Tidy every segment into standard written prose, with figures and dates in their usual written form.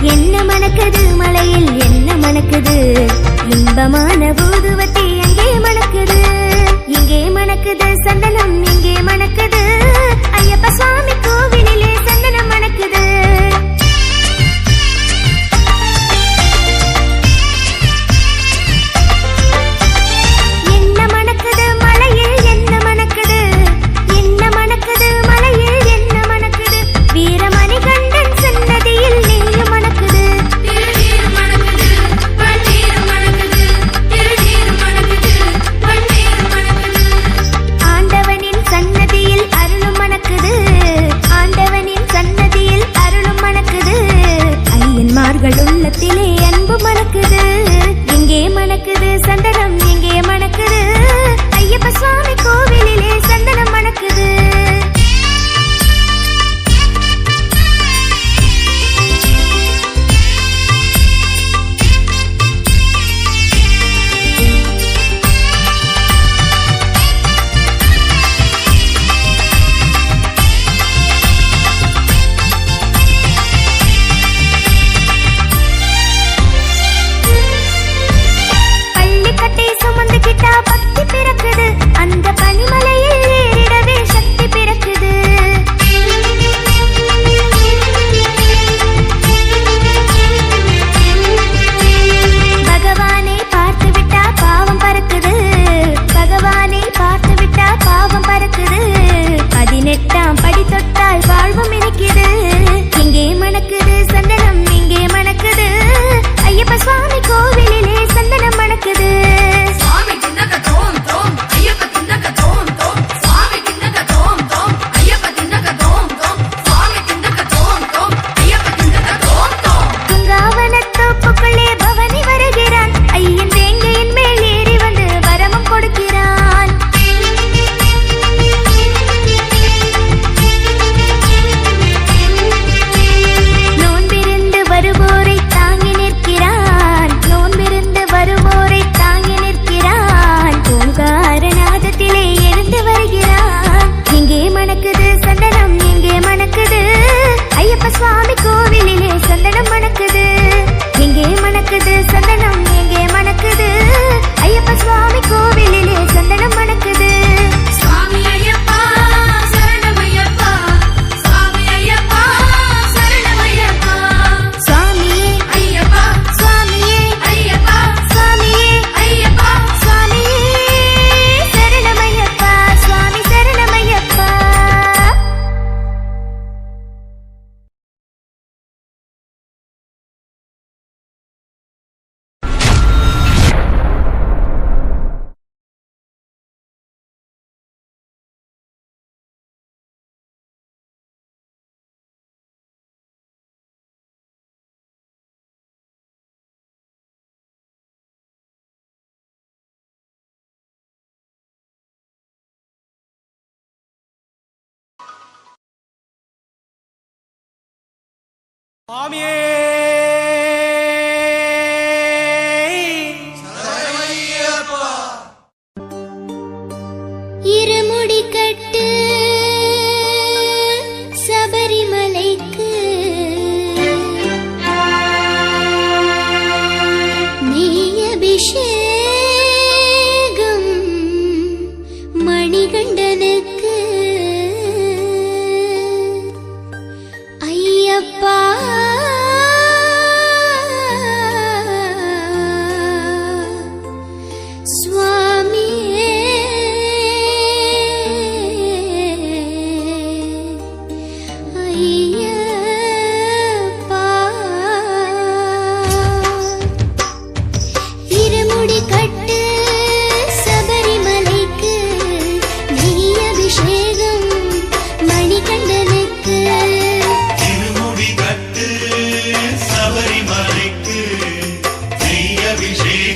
என்ன மணக்குது மலையில் என்ன மணக்குது இன்பமான பூதுவத்தி எங்கே மணக்குது இங்கே மணக்குது சந்தனம் இங்கே மணக்குது ஐயப்ப சுவாமி கோவிலிலே சந்தனம் மணக்குது உள்ளத்திலே அன்பு மணக்குது இங்கே மணக்குது சந்தனம் இங்கே மணக்குது ஐயப்ப சுவாமி கோவிலிலே சந்தனம் மணக்குது சுவாமியே சரணமையப்பா இருமுடி கட்டு சபரிமலைக்கு நெய் அபிஷேகம் மணிகண்டனுக்கு ஐயப்பா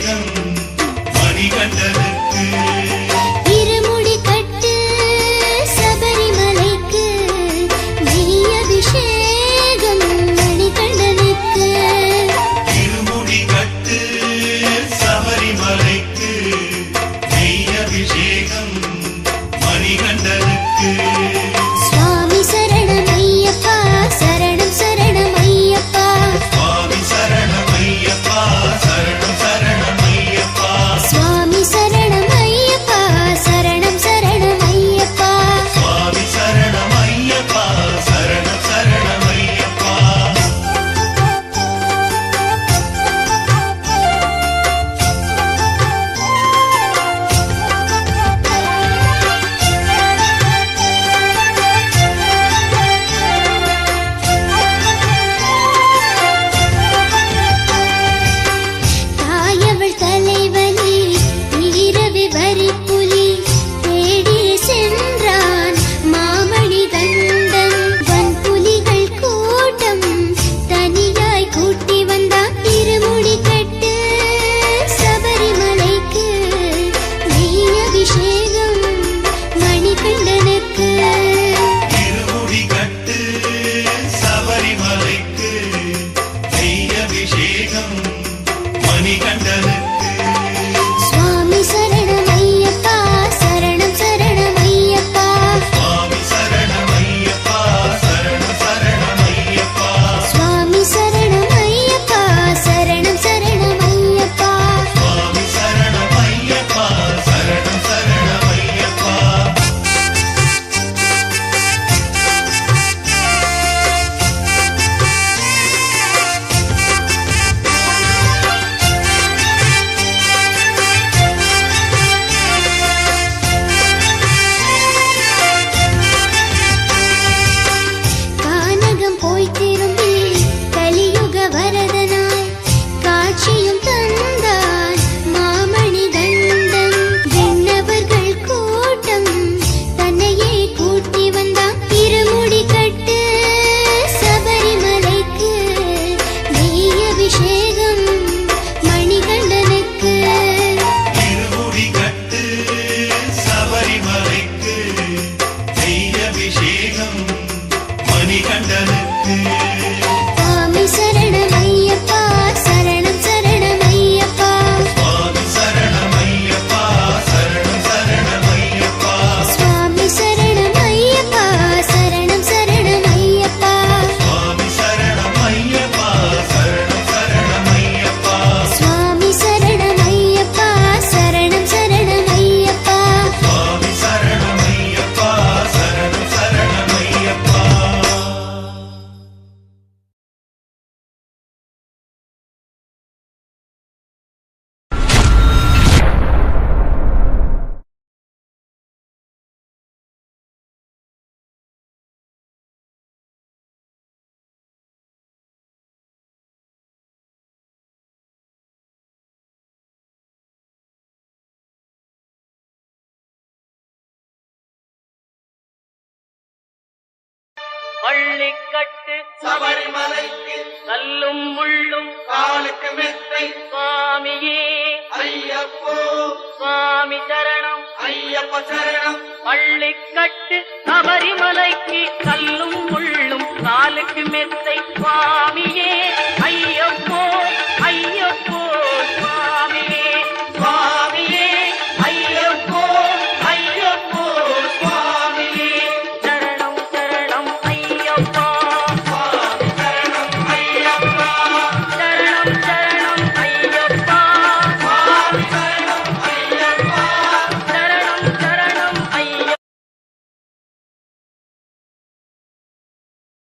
அபிஷேகம் மணிகண்டனுக்கு இருமுடி கட்டு சபரிமலைக்கு நெய் அபிஷேகம் மணிகண்டனுக்கு இருமுடி கட்டு சபரிமலைக்கு நெய் அபிஷேகம் மணிகண்டனுக்கு சுவாமி சரணமையப்பா சரணம் சரணமையப்பா சுவாமி சரணமையப்பா சரணம் சரணமையப்பா சுவாமி சரணமையப்பா சரணம் சரணமையப்பா சுவாமி சரணமையப்பா சரணம் சரணமையப்பா தாயவள் தலைவலி இரவி வரி புலி தேடி சென்றான் மாமணி கண்டன் வன்புலிகள் கூட்டம் தனியாய் கூட்டி வந்தான் இருமுடி கட்டு சபரிமலைக்கு நெய் அபிஷேகம் மணிகண்டனுக்கு இருமுடி கட்டு சபரிமலைக்கு நெய் அபிஷேகம் மணிகண்டனுக்கு சுவாமி சரணமையப்பா சரணம் சரணமையப்பா சுவாமி சரணமையப்பா சரணம் சரணமையப்பா சுவாமி சரணமையப்பா சரணம் சரணமையப்பா சுவாமி சரணமையப்பா சரணம் சரணமையப்பா கானகம் போய் திரும்பி கலியுக வரதனாய் காட்சியும் தந்தான் மாமணி கண்டன் விண்ணவர்கள் கூட்டம் தன்னையே கூட்டி வந்தான் இருமுடி கட்டு சபரிமலைக்கு நெய் அபிஷேகம் மணிகண்டனுக்கு இருமுடி கட்டு சபரிமலைக்கு நெய் அபிஷேகம் மணிகண்டனுக்கு சுவாமி சரணமையப்பா சரணம் சரணமையப்பா சுவாமி சரணமையப்பா சரணம் சரணமையப்பா சுவாமி சரணமையப்பா சரணம் சரணமையப்பா சுவாமி சரணமையப்பா சரணம் சரணமையப்பா சுவாமி சரணமையப்பா சரணம் சரணமையப்பா சுவாமி சரணமையப்பா சரணம் சரணமையப்பா பள்ளிக்கட்டு சபரிமலைக்கு கல்லும் முள்ளும் காலுக்கு மெத்தை சுவாமியே ஐயப்போ சுவாமி சரணம் ஐயப்ப சரணம் பள்ளிக்கட்டு சபரிமலைக்கு கல்லும் முள்ளும் காலுக்கு மெத்தை சுவாமியே